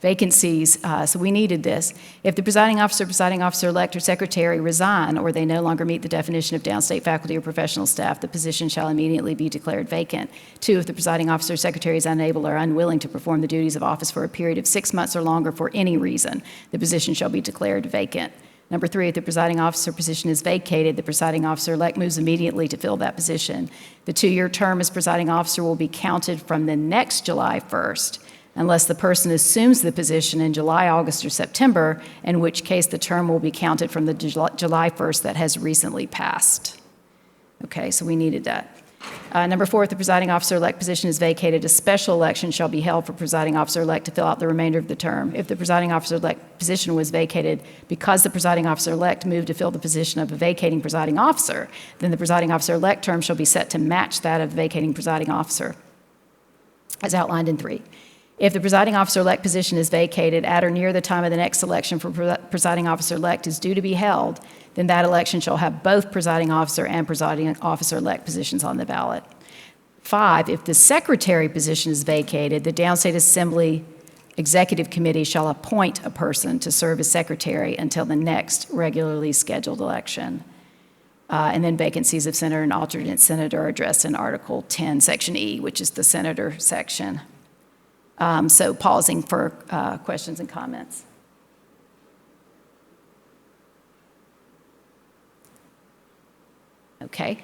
Vacancies, so we needed this. If the presiding officer-elect, or secretary resign, or they no longer meet the definition of downstate faculty or professional staff, the position shall immediately be declared vacant. 2, if the presiding officer or secretary is unable or unwilling to perform the duties of office for a period of 6 months or longer for any reason, the position shall be declared vacant. Number 3, if the presiding officer position is vacated, the presiding officer-elect moves immediately to fill that position. The 2-year term as presiding officer will be counted from the next July 1st, unless the person assumes the position in July, August, or September, in which case the term will be counted from the July 1st that has recently passed. Okay, so we needed that. Number 4, if the presiding officer-elect position is vacated, a special election shall be held for presiding officer-elect to fill out the remainder of the term. If the presiding officer-elect position was vacated because the presiding officer-elect moved to fill the position of a vacating presiding officer, then the presiding officer-elect term shall be set to match that of the vacating presiding officer, as outlined in 3. If the presiding officer-elect position is vacated at or near the time of the next election for presiding officer-elect is due to be held, then that election shall have both presiding officer and presiding officer-elect positions on the ballot. 5, if the secretary position is vacated, the Downstate Assembly Executive Committee shall appoint a person to serve as secretary until the next regularly scheduled election. And then vacancies of senator and alternate senator are addressed in Article 10, Section E, which is the senator section. So pausing for questions and comments. Okay.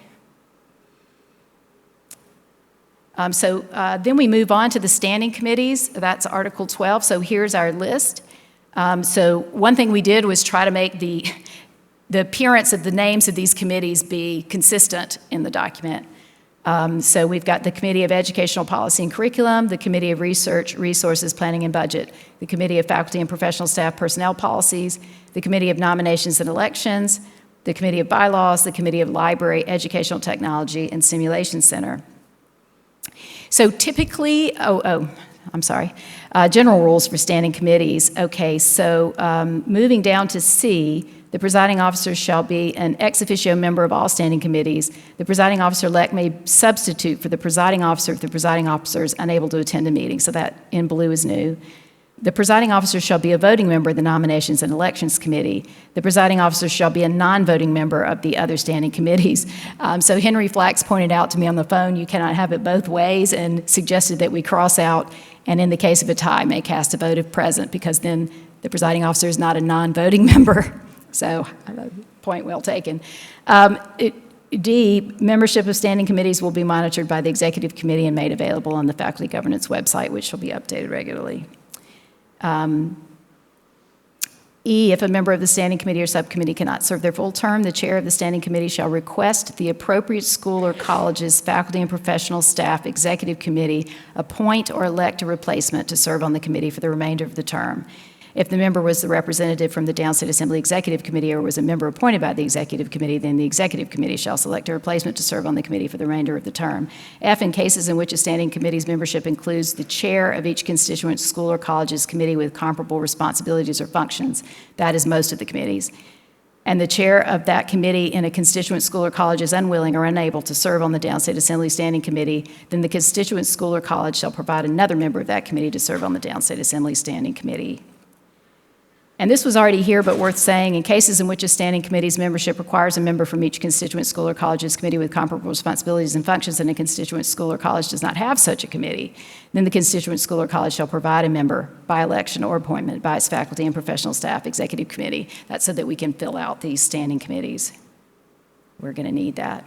Then we move on to the standing committees. That's Article 12. So here's our list. So one thing we did was try to make the appearance of the names of these committees be consistent in the document. So we've got the Committee of Educational Policy and Curriculum, the Committee of Research, Resources, Planning, and Budget, the Committee of Faculty and Professional Staff Personnel Policies, the Committee of Nominations and Elections, the Committee of Bylaws, the Committee of Library, Educational Technology, and Simulation Center. So typically, general rules for standing committees. Okay, so moving down to C, the presiding officer shall be an ex officio member of all standing committees. The presiding officer-elect may substitute for the presiding officer if the presiding officer is unable to attend a meeting. So that in blue is new. The presiding officer shall be a voting member of the Nominations and Elections Committee. The presiding officer shall be a non-voting member of the other standing committees. So Henry Flax pointed out to me on the phone, you cannot have it both ways, and suggested that we cross out, and in the case of a tie, may cast a vote if present, because then the presiding officer is not a non-voting member. So, point well taken. D, membership of standing committees will be monitored by the Executive Committee and made available on the Faculty Governance website, which will be updated regularly. E, if a member of the standing committee or subcommittee cannot serve their full term, the chair of the standing committee shall request the appropriate school or college's faculty and professional staff executive committee appoint or elect a replacement to serve on the committee for the remainder of the term. If the member was the representative from the Downstate Assembly Executive Committee or was a member appointed by the Executive Committee, then the Executive Committee shall select a replacement to serve on the committee for the remainder of the term. F, in cases in which a standing committee's membership includes the chair of each constituent school or college's committee with comparable responsibilities or functions, that is most of the committees, and the chair of that committee in a constituent school or college is unwilling or unable to serve on the Downstate Assembly Standing Committee, then the constituent school or college shall provide another member of that committee to serve on the Downstate Assembly Standing Committee. And this was already here, but worth saying, in cases in which a standing committee's membership requires a member from each constituent school or college's committee with comparable responsibilities and functions, and a constituent school or college does not have such a committee, then the constituent school or college shall provide a member by election or appointment by its faculty and professional staff executive committee. That's so that we can fill out these standing committees. We're going to need that.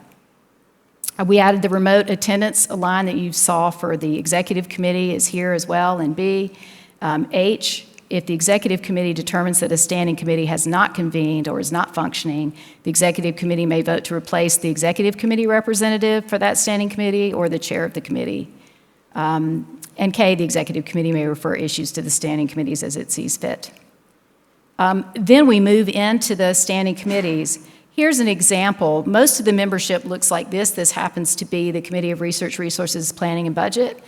We added the remote attendance, a line that you saw for the executive committee is here as well in B. H, if the executive committee determines that a standing committee has not convened or is not functioning, the executive committee may vote to replace the executive committee representative for that standing committee or the chair of the committee. And K, the executive committee may refer issues to the standing committees as it sees fit. Then we move into the standing committees. Here's an example. Most of the membership looks like this. This happens to be the Committee of Research, Resources, Planning, and Budget.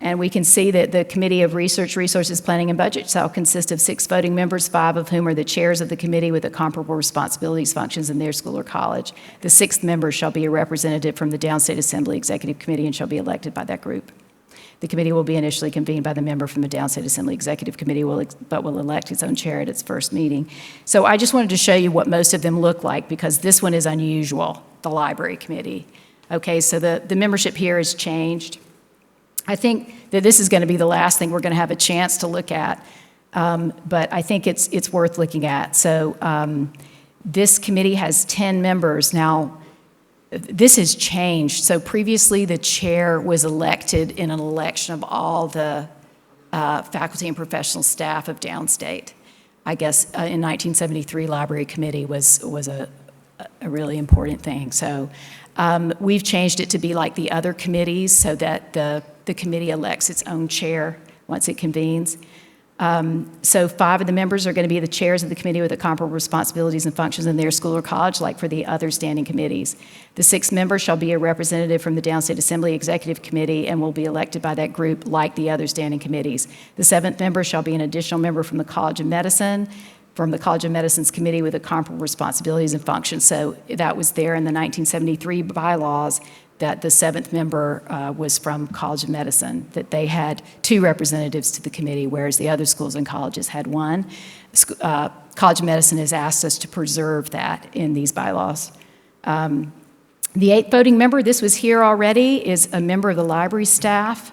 And we can see that the Committee of Research, Resources, Planning, and Budget shall consist of 6 voting members, 5 of whom are the chairs of the committee with the comparable responsibilities, functions in their school or college. The 6th member shall be a representative from the Downstate Assembly Executive Committee and shall be elected by that group. The committee will be initially convened by the member from the Downstate Assembly Executive Committee, but will elect its own chair at its first meeting. So I just wanted to show you what most of them look like because this one is unusual, the Library Committee. Okay, so the membership here has changed. I think that this is going to be the last thing we're going to have a chance to look at. But I think it's worth looking at. So this committee has 10 members. Now, this has changed. So previously, the chair was elected in an election of all the faculty and professional staff of Downstate. I guess in 1973, library committee was a really important thing. So we've changed it to be like the other committees so that the committee elects its own chair once it convenes. So 5 of the members are going to be the chairs of the committee with the comparable responsibilities and functions in their school or college, like for the other standing committees. The 6th member shall be a representative from the Downstate Assembly Executive Committee and will be elected by that group like the other standing committees. The 7th member shall be an additional member from the College of Medicine, from the College of Medicine's committee with the comparable responsibilities and functions. So that was there in the 1973 bylaws, that the 7th member was from College of Medicine, that they had 2 representatives to the committee, whereas the other schools and colleges had 1. College of Medicine has asked us to preserve that in these bylaws. The 8th voting member, this was here already, is a member of the library staff,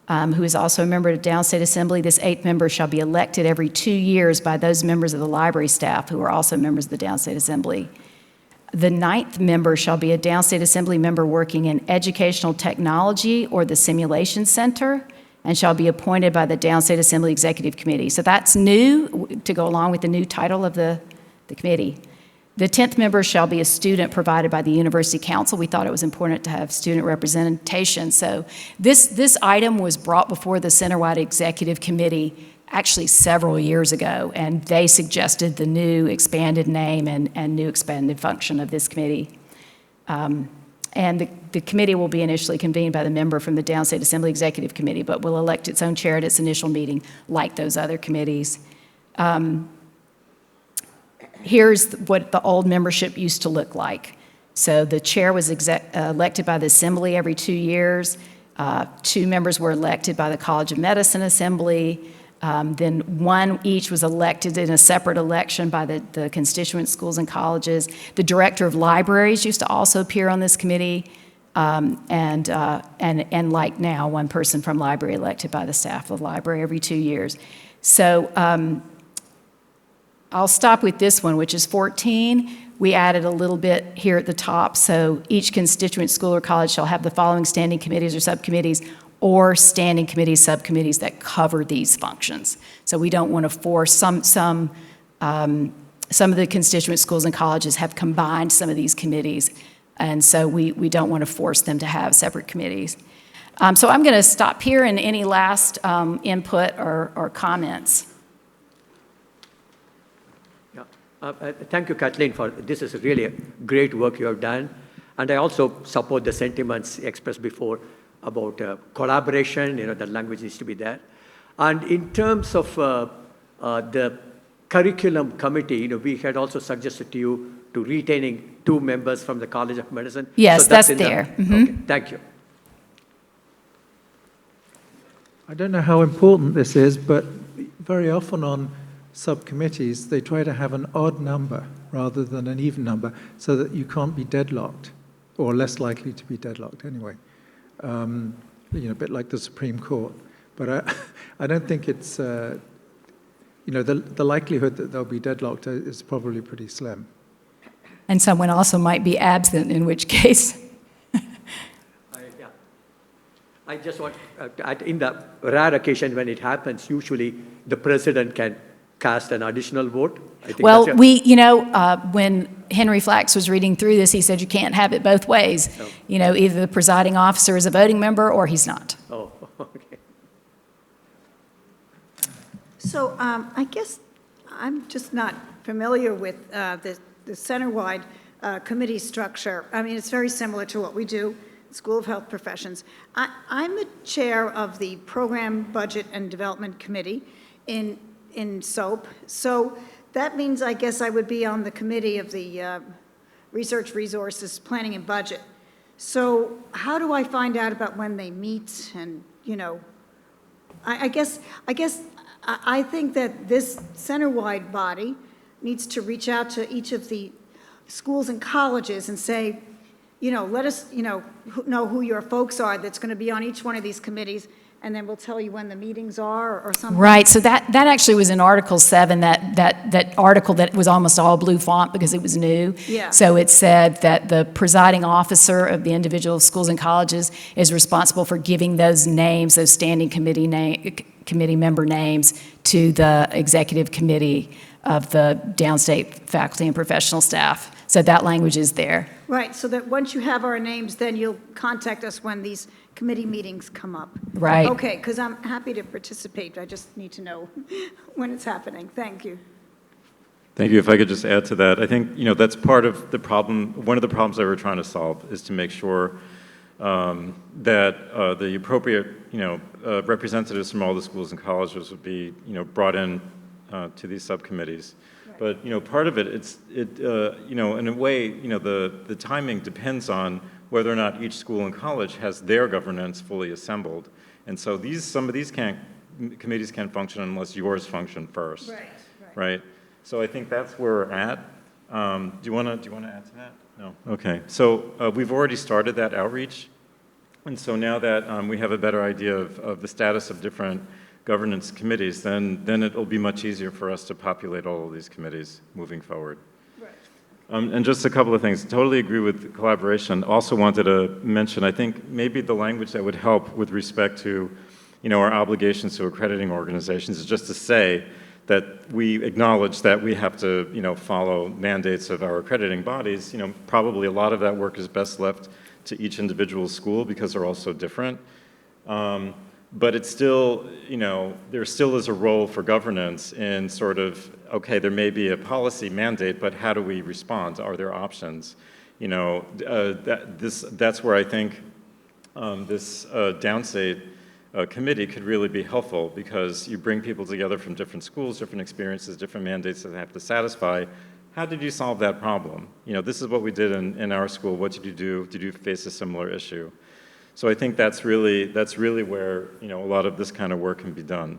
who is also a member of the Downstate Assembly. This 8th member shall be elected every 2 years by those members of the library staff who are also members of the Downstate Assembly. The 9th member shall be a Downstate Assembly member working in educational technology or the simulation center and shall be appointed by the Downstate Assembly Executive Committee. So that's new to go along with the new title of the committee. The 10th member shall be a student provided by the University Council. We thought it was important to have student representation. So this item was brought before the Centerwide Executive Committee actually several years ago, and they suggested the new expanded name and new expanded function of this committee. And the committee will be initially convened by the member from the Downstate Assembly Executive Committee, but will elect its own chair at its initial meeting, like those other committees. Here's what the old membership used to look like. So the chair was elected by the Assembly every 2 years. 2 members were elected by the College of Medicine Assembly. Then 1 each was elected in a separate election by the constituent schools and colleges. The director of libraries used to also appear on this committee. And like now, 1 person from library elected by the staff of the library every 2 years. So I'll stop with this one, which is 14. We added a little bit here at the top. So each constituent school or college shall have the following standing committees or subcommittees or standing committees, subcommittees that cover these functions. So we don't want to force some of the constituent schools and colleges have combined some of these committees, and so we don't want to force them to have separate committees. So I'm going to stop here, and any last input or comments? Thank you, Kathleen, for this is really great work you have done. And I also support the sentiments expressed before about collaboration, the language needs to be there. And in terms of the curriculum committee, we had also suggested to you to retaining 2 members from the College of Medicine. Yes, so that's in there. Okay, thank you. I don't know how important this is, but very often on subcommittees, they try to have an odd number rather than an even number so that you can't be deadlocked, or less likely to be deadlocked anyway. A bit like the Supreme Court. But I don't think it's, the likelihood that they'll be deadlocked is probably pretty slim. And someone also might be absent, in which case. I just want, in the rare occasion when it happens, usually the president can cast an additional vote. I think Well, when Henry Flax was reading through this, he said you can't have it both ways. Oh. Either the presiding officer is a voting member or he's not. Oh, okay. So I guess I'm just not familiar with the center-wide committee structure. I mean, it's very similar to what we do, School of Health Professions. I'm the chair of the Program Budget and Development Committee in SOAP. So that means, I guess, I would be on the committee of the Research Resources Planning and Budget. So how do I find out about when they meet? And, I guess I think that this center-wide body needs to reach out to each of the schools and colleges and say, let us, know who your folks are that's going to be on each one of these committees, and then we'll tell you when the meetings are or something. Right, so that actually was in Article 7, that article that was almost all blue font because it was new. Yeah. So it said that the presiding officer of the individual schools and colleges is responsible for giving those names, those standing committee member names, to the executive committee of the downstate faculty and professional staff. So that language is there. Right, so that once you have our names, then you'll contact us when these committee meetings come up. Right. Okay, because I'm happy to participate. I just need to know when it's happening. Thank you. Thank you. If I could just add to that, I think, that's part of the problem. One of the problems that we're trying to solve is to make sure that the appropriate, representatives from all the schools and colleges would be, brought in to these subcommittees. Right. But, part of it, in a way, the timing depends on whether or not each school and college has their governance fully assembled. And so some of these committees can't function unless yours function first. Right? So I think that's where we're at. Do you want to add to that? No? Okay. So we've already started that outreach. And so now that we have a better idea of the status of different governance committees, then it'll be much easier for us to populate all of these committees moving forward. And just a couple of things. Totally agree with collaboration. Also wanted to mention, I think maybe the language that would help with respect to, our obligations to accrediting organizations is just to say that we acknowledge that we have to, follow mandates of our accrediting bodies. Probably a lot of that work is best left to each individual school because they're all so different. But it's still, there still is a role for governance in sort of, okay, there may be a policy mandate, but how do we respond? Are there options? That's where I think this downstate committee could really be helpful, because you bring people together from different schools, different experiences, different mandates that they have to satisfy. How did you solve that problem? This is what we did in our school. What did you do? Did you face a similar issue? So I think that's really where, a lot of this kind of work can be done.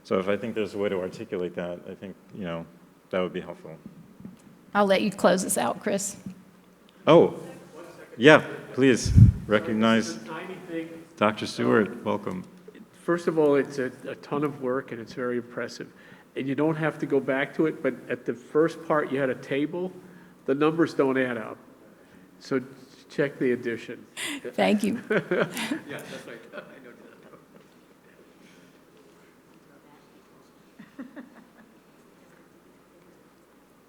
So if I think there's a way to articulate that, I think, that would be helpful. I'll let you close this out, Chris. Oh, yeah, please recognize Dr. Stewart. Welcome. First of all, it's a ton of work and it's very impressive. And you don't have to go back to it, but at the first part you had a table, the numbers don't add up. So check the addition. Thank you. Yeah, that's right. I noticed that.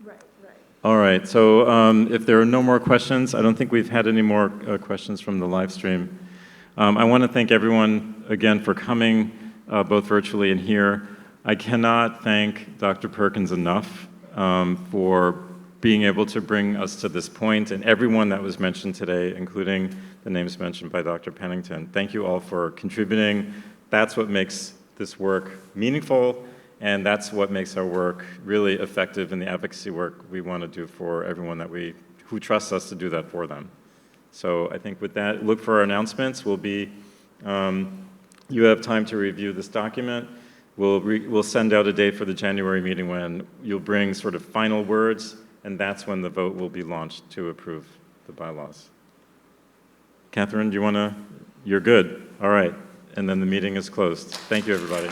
Right. All right, so if there are no more questions, I don't think we've had any more questions from the live stream. I want to thank everyone again for coming, both virtually and here. I cannot thank Dr. Perkins enough for being able to bring us to this point, and everyone that was mentioned today, including the names mentioned by Dr. Pennington. Thank you all for contributing. That's what makes this work meaningful, and that's what makes our work really effective in the advocacy work we want to do for everyone who trusts us to do that for them. So I think with that, look for our announcements. You have time to review this document. We'll send out a date for the January meeting when you'll bring sort of final words, and that's when the vote will be launched to approve the bylaws. Catherine, do you want to? You're good. All right. And then the meeting is closed. Thank you, everybody.